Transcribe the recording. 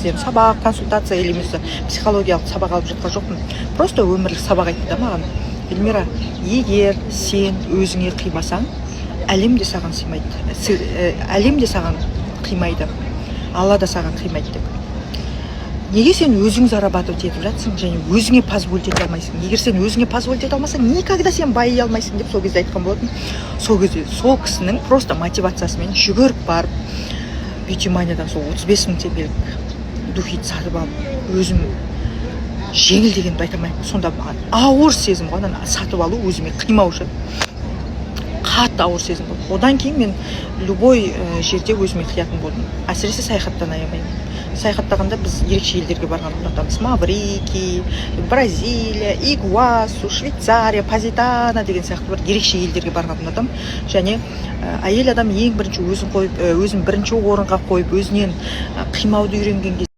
кісіден сабақ, консультация или немесе психологиялық сабақ алып жатқан жоқпын. Просто өмірлік сабақ айтты да маған. Эльмира, егер сен өзіңе қимасаң, әлем де саған сыймайды. Әлем де саған қимайды. Алла да саған қимайды деп. Неге сен өзің зарабатывать етіп жатсың және өзіңе позволить ете алмайсың? Егер сен өзіңе позволить ете алмасаң, никогда сен байи алмайсың деп сол кезде айтқан болатын. Сол кезде сол кісінің просто мотивациясымен жүгіріп барып, бьюти-маниядан сол 35 мың теңгелік духит сатып алып, өзім жеңіл дегенді айта алмаймын. Сонда маған ауыр сезім ғой, сатып алу өзіме қимау үшін. Қатты ауыр сезім болды. Одан кейін мен любой жерде өзіме қиятын болдым. Әсіресе саяхаттан аямаймын. Саяхаттағанда біз ерекше елдерге барғанды ұнатамыз. Маврикий, Бразилия, Игуасу, Швейцария, Позитано деген сияқты бір ерекше елдерге барғанды ұнатамын. Және әйел адам ең бірінші өзін бірінші орынға қойып, өзінен қимауды үйренген кезде